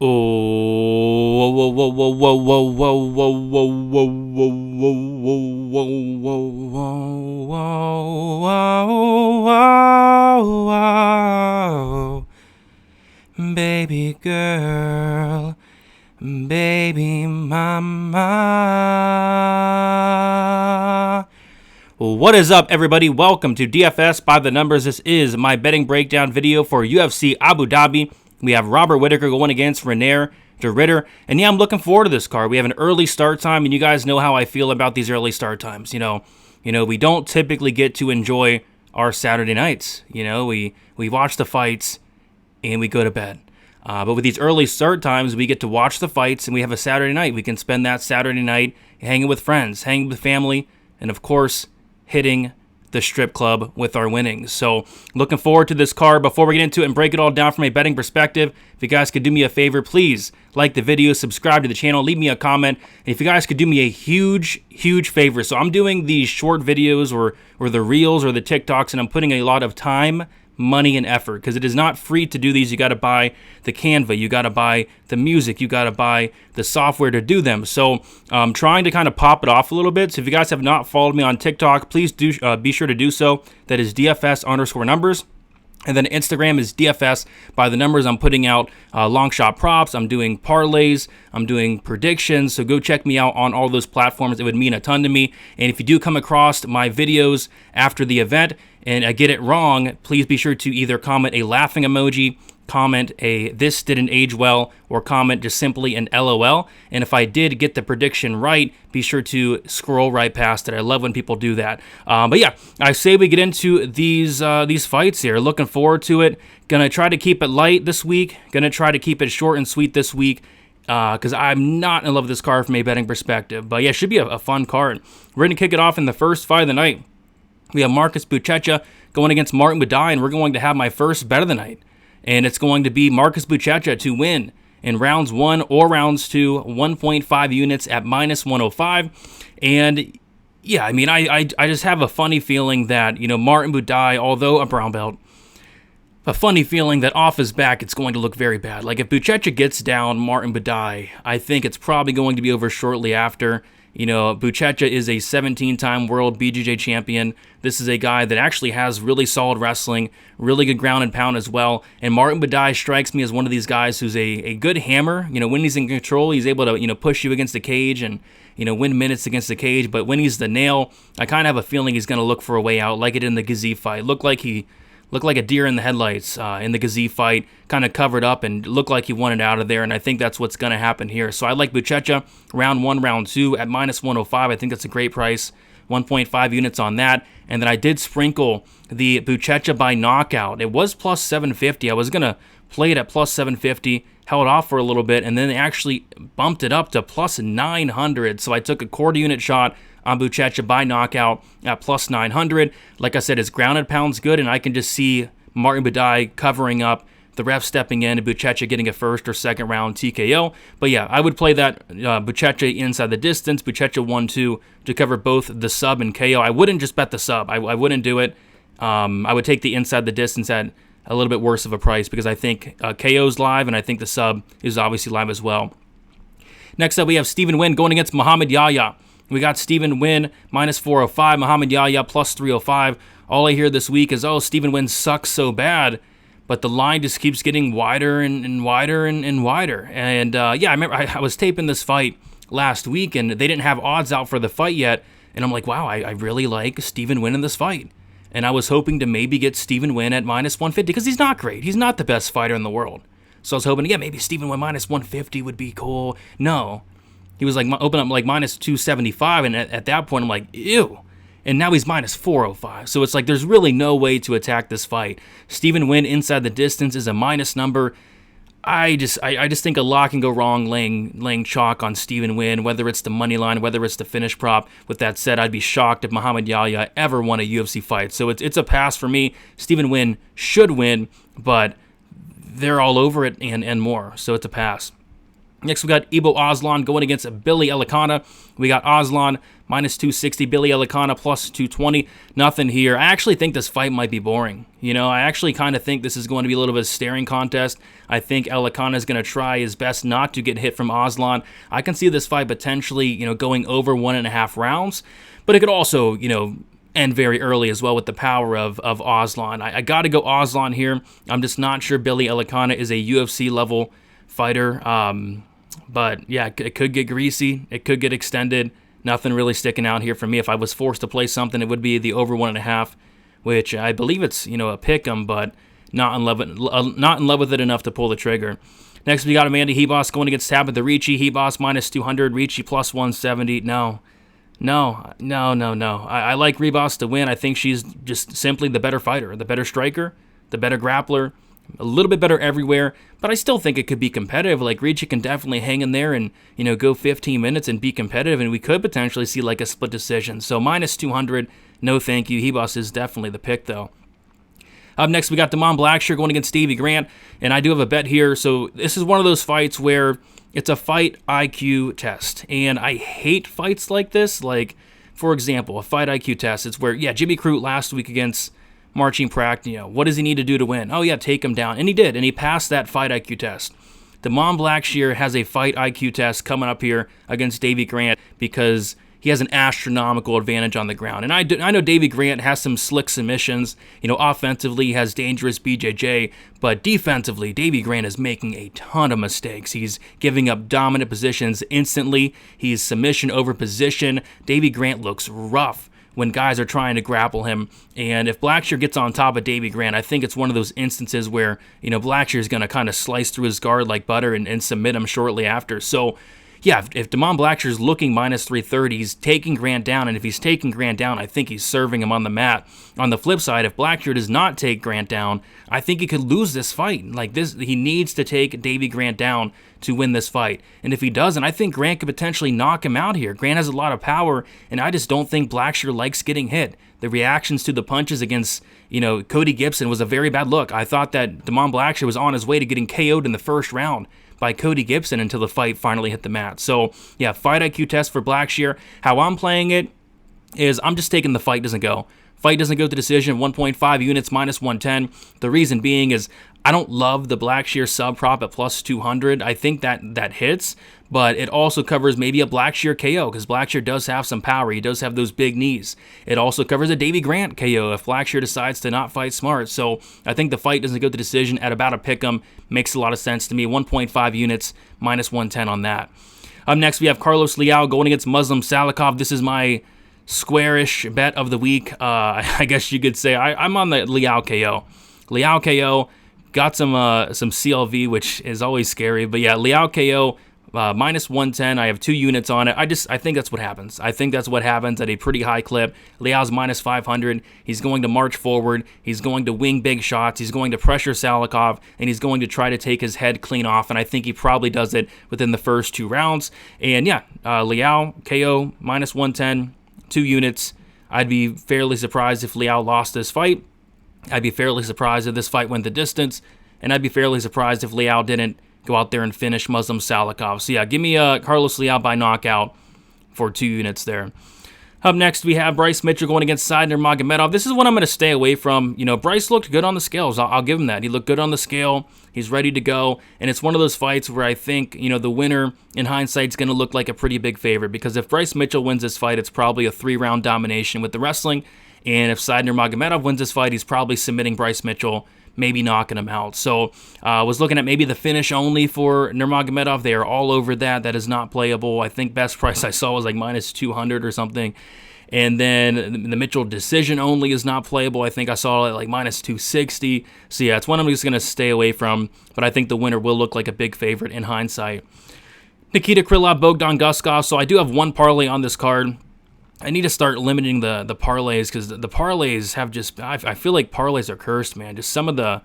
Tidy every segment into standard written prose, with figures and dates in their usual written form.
Oh, whoa, whoa, whoa, whoa, whoa, whoa, whoa, whoa, whoa, whoa, whoa, whoa, whoa, whoa, baby girl, baby mama. What is up, everybody? Welcome to DFS by the Numbers. This is my betting breakdown video for UFC Abu Dhabi. We have Robert Whitaker going against Ditter. And yeah, I'm looking forward to this card. We have an early start time, and you guys know how I feel about these early start times. You know, we don't typically get to enjoy our Saturday nights. We watch the fights and we go to bed. But with these early start times, we get to watch the fights and we have a Saturday night. We can spend that Saturday night hanging with friends, hanging with family, and of course, hitting the strip club with our winnings. So looking forward to this card. Before we get into it and break it all down from a betting perspective, if you guys could do me a favor, please like the video, subscribe to the channel, leave me a comment. And if you guys could do me a huge favor. So I'm doing these short videos or the reels or the TikToks, and I'm putting a lot of time, money, and effort, because it is not free to do these. You got to buy the Canva, you got to buy the music, you got to buy the software to do them. So I'm trying to kind of pop it off a little bit. So if you guys have not followed me on TikTok, please do be sure to do so. That is DFS_numbers. And then Instagram is DFS by the Numbers. I'm putting out long shot props. I'm doing parlays. I'm doing predictions. So go check me out on all those platforms. It would mean a ton to me. And if you do come across my videos after the event and I get it wrong, please be sure to either comment a laughing emoji, comment a "this didn't age well," or comment just simply an LOL. And if I did get the prediction right, be sure to scroll right past it. I love when people do that. But yeah, I say we get into these fights here. Looking forward to it. Gonna try to keep it light this week. Gonna try to keep it short and sweet this week, because I'm not in love with this card from a betting perspective. But yeah, it should be a fun card. We're gonna kick it off in the first fight of the night. We have Marcus Buchecha going against Martin Buday, and we're going to have my first bet of the night. And it's going to be Marcus Buchecha to win in rounds 1 or rounds 2, 1.5 units at -105. And yeah, I mean, I just have a funny feeling that, Martin Buday, although a brown belt, a funny feeling that off his back it's going to look very bad. Like if Buchecha gets down Martin Buday, I think it's probably going to be over shortly after. Buchecha is a 17-time world BJJ champion. This is a guy that actually has really solid wrestling, really good ground and pound as well. And Martin Buday strikes me as one of these guys who's a good hammer. When he's in control, he's able to, push you against the cage and, win minutes against the cage. But when he's the nail, I kind of have a feeling he's going to look for a way out, like it in the McGee fight. Looked like a deer in the headlights in the McGee fight, kind of covered up and looked like he wanted out of there, and I think that's what's going to happen here. So I like Buchecha round 1, round 2 at -105. I think that's a great price, 1.5 units on that. And then I did sprinkle the Buchecha by knockout. It was plus 750. I was going to play it at plus 750, held off for a little bit, and then they actually bumped it up to plus 900. So I took a quarter unit shot on Buchecha by knockout at plus 900. Like I said, his grounded pound's good, and I can just see Martin Buday covering up, the ref stepping in, and Buchecha getting a first or second round TKO. But yeah, I would play that Buchecha inside the distance, Buchecha 1-2 to cover both the sub and KO. I wouldn't just bet the sub. I wouldn't do it. I would take the inside the distance at a little bit worse of a price because I think KO's live, and I think the sub is obviously live as well. Next up, we have Stephen Nguyen going against Muhammad Yahya. We got Stephen Nguyen -405, Muhammad Yahya plus 305. All I hear this week is, oh, Stephen Nguyen sucks so bad, but the line just keeps getting wider and wider and wider. And yeah, I remember I was taping this fight last week, and they didn't have odds out for the fight yet. And I'm like, wow, I really like Stephen Nguyen in this fight. And I was hoping to maybe get Stephen Nguyen at -150 because he's not great. He's not the best fighter in the world. So I was hoping, yeah, maybe Stephen Nguyen -150 would be cool. No. He was like open up like -275, and at that point I'm like, ew. And now he's -405. So it's like there's really no way to attack this fight. Stephen Nguyen inside the distance is a minus number. I just think a lot can go wrong laying chalk on Stephen Nguyen, whether it's the money line, whether it's the finish prop. With that said, I'd be shocked if Muhammad Yahya ever won a UFC fight. So it's a pass for me. Stephen Nguyen should win, but they're all over it and more. So it's a pass. Next, we got Ibo Aslan going against Billy Elikana. We got Aslan minus 260, Billy Elikana plus 220. Nothing here. I actually think this fight might be boring. I actually kind of think this is going to be a little bit of a staring contest. I think Elikana is going to try his best not to get hit from Aslan. I can see this fight potentially, going over 1.5 rounds, but it could also, end very early as well with the power of Aslan. I got to go Aslan here. I'm just not sure Billy Elikana is a UFC level fighter. But yeah, it could get greasy. It could get extended. Nothing really sticking out here for me. If I was forced to play something, it would be the over 1.5, which I believe it's a pick 'em, but not in love with it enough to pull the trigger. Next, we got Amanda Hebos going against Tabitha Ricci. Hebos minus 200, Ricci plus 170. No. I like Hebos to win. I think she's just simply the better fighter, the better striker, the better grappler. A little bit better everywhere, but I still think it could be competitive. Like, Ricci can definitely hang in there and, go 15 minutes and be competitive, and we could potentially see like a split decision. So minus 200, no thank you. Hebos is definitely the pick, though. Up next, we got Damon Blackshire going against Davey Grant, and I do have a bet here. So this is one of those fights where it's a fight IQ test, and I hate fights like this. Like, for example, a fight IQ test. It's where, Jimmy Crute last week against Marcin Prach, what does he need to do to win? Oh, yeah, take him down. And he did, and he passed that fight IQ test. Damon Blackshire has a fight IQ test coming up here against Davey Grant because he has an astronomical advantage on the ground. And I know Davey Grant has some slick submissions. Offensively, he has dangerous BJJ, but defensively, Davey Grant is making a ton of mistakes. He's giving up dominant positions instantly. He's submission over position. Davey Grant looks rough when guys are trying to grapple him. And if Blackshire gets on top of Davey Grant, I think it's one of those instances where, Blackshire is going to kind of slice through his guard like butter and submit him shortly after. So, yeah, if Damon Blackshire's looking minus 330, he's taking Grant down, and if he's taking Grant down, I think he's serving him on the mat. On the flip side, if Blackshire does not take Grant down, I think he could lose this fight. Like this, he needs to take Davey Grant down to win this fight. And if he doesn't, I think Grant could potentially knock him out here. Grant has a lot of power, and I just don't think Blackshire likes getting hit. The reactions to the punches against, Cody Gibson was a very bad look. I thought that Damon Blackshire was on his way to getting KO'd in the first round by Cody Gibson until the fight finally hit the mat. So, yeah, fight IQ test for Blackshire. How I'm playing it is I'm just taking the fight doesn't go. Fight doesn't go to decision, 1.5 units, minus 110. The reason being is I don't love the Blackshire sub prop at plus 200. I think that hits, but it also covers maybe a Blackshire KO because Blackshire does have some power. He does have those big knees. It also covers a Davey Grant KO if Blackshire decides to not fight smart. So I think the fight doesn't go to decision at about a pick'em. Makes a lot of sense to me. 1.5 units, minus 110 on that. Up next, we have Carlos Leal going against Muslim Salikov. This is my squarish bet of the week. I guess you could say I'm on the Leal KO. Leal KO got some CLV, which is always scary. But yeah, Leal KO minus 110. I have 2 units on it. I think that's what happens. I think that's what happens at a pretty high clip. Leal's minus 500. He's going to march forward. He's going to wing big shots. He's going to pressure Salikov, and he's going to try to take his head clean off. And I think he probably does it within the first 2 rounds. And yeah, Leal KO minus 110. 2 units. I'd be fairly surprised if Leal lost this fight. I'd be fairly surprised if this fight went the distance. And I'd be fairly surprised if Leal didn't go out there and finish Muslim Salikov. So yeah, give me Carlos Leal by knockout for 2 units there. Up next, we have Bryce Mitchell going against Saidnur Magomedov. This is one I'm going to stay away from. Bryce looked good on the scales. I'll give him that. He looked good on the scale. He's ready to go. And it's one of those fights where I think, the winner, in hindsight, is going to look like a pretty big favorite. Because if Bryce Mitchell wins this fight, it's probably a 3-round domination with the wrestling. And if Saidnur Magomedov wins this fight, he's probably submitting Bryce Mitchell, maybe knocking him out. So I was looking at maybe the finish only for Nurmagomedov. They are all over that. That is not playable. I think best price I saw was like minus 200 or something. And then the Mitchell decision only is not playable. I think I saw it like minus 260. So yeah, it's one I'm just going to stay away from. But I think the winner will look like a big favorite in hindsight. Nikita Krylov, Bogdan Guskov. So I do have one parlay on this card. I need to start limiting the parlays because the parlays have just, I feel like parlays are cursed, man. Just some of the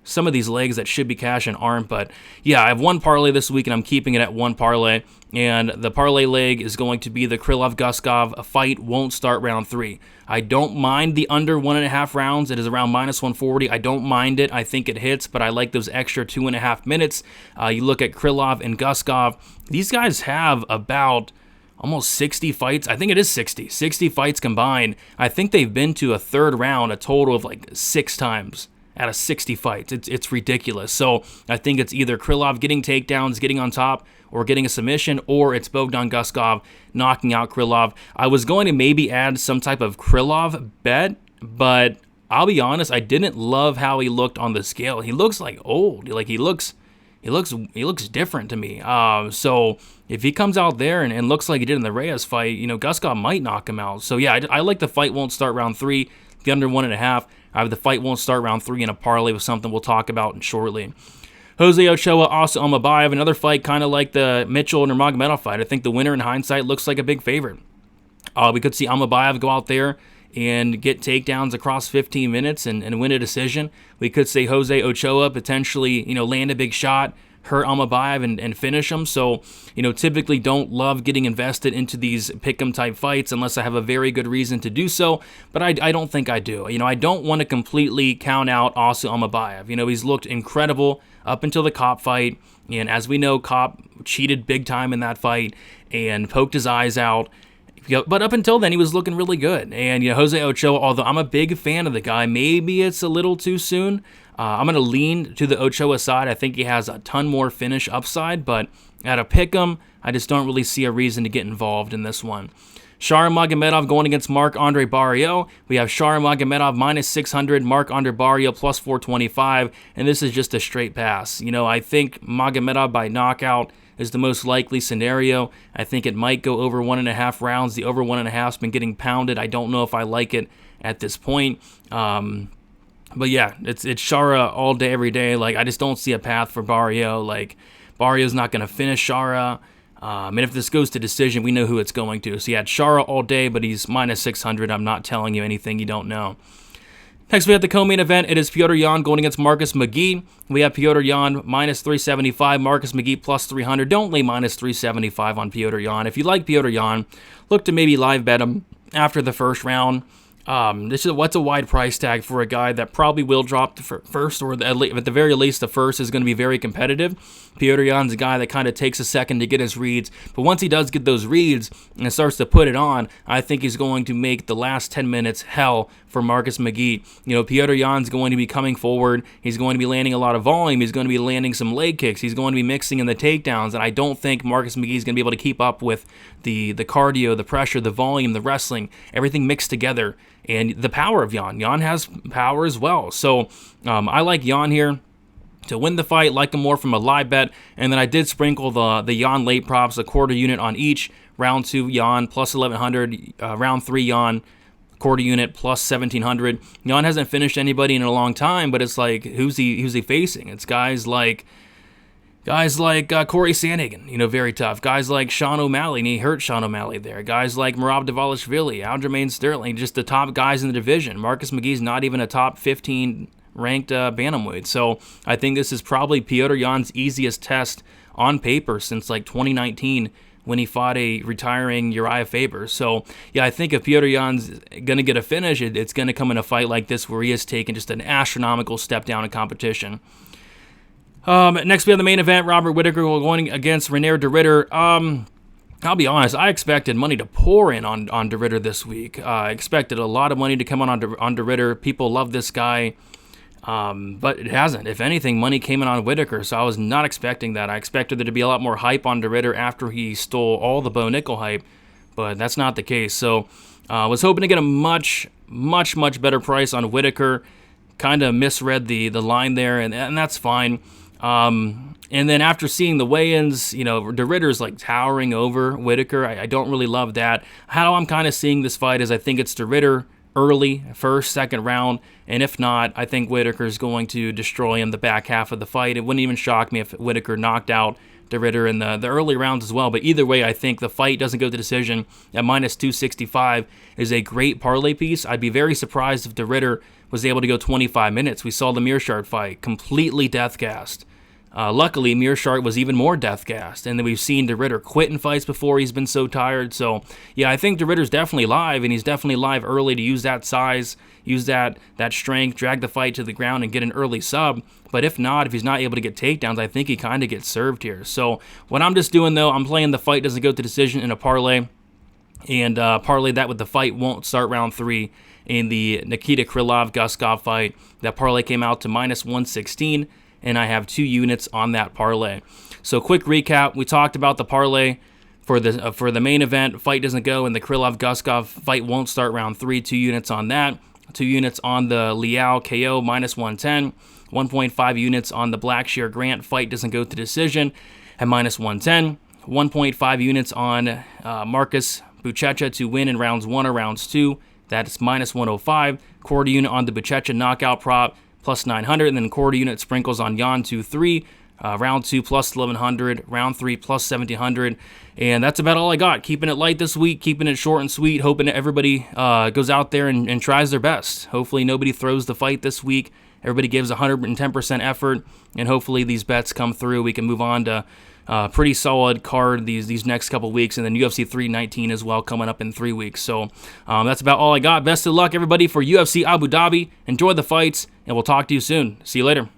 some of these legs that should be cash and aren't. But yeah, I have one parlay this week, and I'm keeping it at one parlay. And the parlay leg is going to be the Krylov-Guskov. A fight won't start round 3. I don't mind the under 1.5 rounds. It is around minus 140. I don't mind it. I think it hits, but I like those extra 2.5 minutes. You look at Krylov and Guskov. These guys have about almost 60 fights. I think it is 60 fights combined. I think they've been to a third round a total of like 6 times out of 60 fights. It's ridiculous. So I think it's either Krylov getting takedowns, getting on top, or getting a submission, or it's Bogdan Guskov knocking out Krylov. I was going to maybe add some type of Krylov bet, but I'll be honest, I didn't love how he looked on the scale. He looks like old. Like he looks different to me. So if he comes out there and looks like he did in the Reyes fight, Guskov might knock him out. So yeah, I like the fight won't start round 3, the under 1.5. I have the fight won't start round 3 in a parlay with something we'll talk about shortly. Jose Ochoa, also Almabayev, another fight kind of like the Mitchell and Nurmagomedov fight. I think the winner in hindsight looks like a big favorite. We could see Almabayev go out there and get takedowns across 15 minutes and win a decision. We could see Jose Ochoa potentially, land a big shot, hurt Almabayev and finish him. So, typically don't love getting invested into these pick'em type fights unless I have a very good reason to do so. But I don't think I do. I don't want to completely count out Asu Almabayev. He's looked incredible up until the Kopp fight. And as we know, Kopp cheated big time in that fight and poked his eyes out. But up until then, he was looking really good. And Jose Ochoa, although I'm a big fan of the guy, maybe it's a little too soon. I'm going to lean to the Ochoa side. I think he has a ton more finish upside, but at a pick'em, I just don't really see a reason to get involved in this one. Shara Magomedov going against Marc-Andre Barriault. We have Shara Magomedov minus 600, Marc-Andre Barriault plus 425, and this is just a straight pass. I think Magomedov by knockout is the most likely scenario. I think it might go over 1.5 rounds. The over 1.5 has been getting pounded. I don't know if I like it at this point. But yeah, it's Shara all day, every day. Like, I just don't see a path for Barriault. Like, Barriault's not going to finish Shara. And if this goes to decision, we know who it's going to. So yeah, Shara all day, but he's minus 600. I'm not telling you anything you don't know. Next, we have the co-main event. It is Petr Yan going against Marcus McGee. We have Petr Yan minus 375, Marcus McGee plus 300. Don't lay minus 375 on Petr Yan. If you like Petr Yan, look to maybe live bet him after the first round. What's a wide price tag for a guy that probably will drop the first, or at the very least, the first is going to be very competitive. Petr Yan's a guy that kind of takes a second to get his reads, but once he does get those reads and starts to put it on, I think he's going to make the last 10 minutes hell for Marcus McGee. Petr Yan's going to be coming forward. He's going to be landing a lot of volume. He's going to be landing some leg kicks. He's going to be mixing in the takedowns, and I don't think Marcus McGee is going to be able to keep up with the cardio, the pressure, the volume, the wrestling, everything mixed together. And the power of Yan. Yan has power as well. So I like Yan here to win the fight, like him more from a live bet. And then I did sprinkle the Yan late props, a quarter unit on each. Round 2, Yan plus 1,100. Round 3, Yan quarter unit plus 1,700. Yan hasn't finished anybody in a long time, but it's like, who's he facing? It's guys like Corey Sandhagen, very tough. Guys like Sean O'Malley, and he hurt Sean O'Malley there. Guys like Merab Dvalishvili, Aljamain Sterling, just the top guys in the division. Marcus McGee's not even a top 15 ranked bantamweight. So I think this is probably Petr Yan's easiest test on paper since like 2019 when he fought a retiring Uriah Faber. So yeah, I think if Petr Yan's going to get a finish, it's going to come in a fight like this where he has taken just an astronomical step down in competition. Next, we have the main event. Robert Whitaker going against Reinier de Ridder. I'll be honest, I expected money to pour in on de Ridder this week. I expected a lot of money to come on de Ridder. People love this guy, but it hasn't. If anything, money came in on Whitaker, so I was not expecting that. I expected there to be a lot more hype on de Ridder after he stole all the Bo Nickel hype, but that's not the case. So I was hoping to get a much better price on Whitaker. Kind of misread the line there, and that's fine. And then after seeing the weigh-ins, de Ridder's like towering over Whitaker. I don't really love that. How I'm kind of seeing this fight is I think it's de Ridder early, first, second round, and if not, I think Whitaker's going to destroy him the back half of the fight. It wouldn't even shock me if Whitaker knocked out de Ridder in the early rounds as well, but either way, I think the fight doesn't go to decision at minus 265 is a great parlay piece. I'd be very surprised if de Ridder was able to go 25 minutes. We saw the Mearshart fight, completely death-gassed. Luckily, Mearshart was even more death-gassed, and then we've seen Ditter quit in fights before. He's been so tired. So, yeah, I think Ditter's definitely live, and he's definitely live early to use that size, use that strength, drag the fight to the ground, and get an early sub. But if not, if he's not able to get takedowns, I think he kind of gets served here. So what I'm just doing, though, I'm playing the fight doesn't go to decision in a parlay, and parlay that with the fight won't start round 3 in the Nikita Krylov-Guskov fight. That parlay came out to -116, and I have 2 units on that parlay. So quick recap, we talked about the parlay for the main event. Fight doesn't go, and the Krylov-Guskov fight won't start round 3. 2 units on that. 2 units on the Liao KO -110. 1.5 units on the Blackshire Grant fight doesn't go to decision at -110. 1.5 units on Marcus Buchecha to win in rounds 1 or rounds 2. That's -105. Quarter unit on the Buchecha knockout prop +900, and then quarter unit sprinkles on Yan 2-3. Round 2 +1100, round 3 +1700, and that's about all I got. Keeping it light this week, keeping it short and sweet, hoping that everybody goes out there and tries their best. Hopefully nobody throws the fight this week. Everybody gives 110% effort, and hopefully these bets come through. We can move on to pretty solid card these next couple weeks, and then UFC 319 as well coming up in 3 weeks. So that's about all I got. Best of luck, everybody, for UFC Abu Dhabi. Enjoy the fights, and we'll talk to you soon. See you later.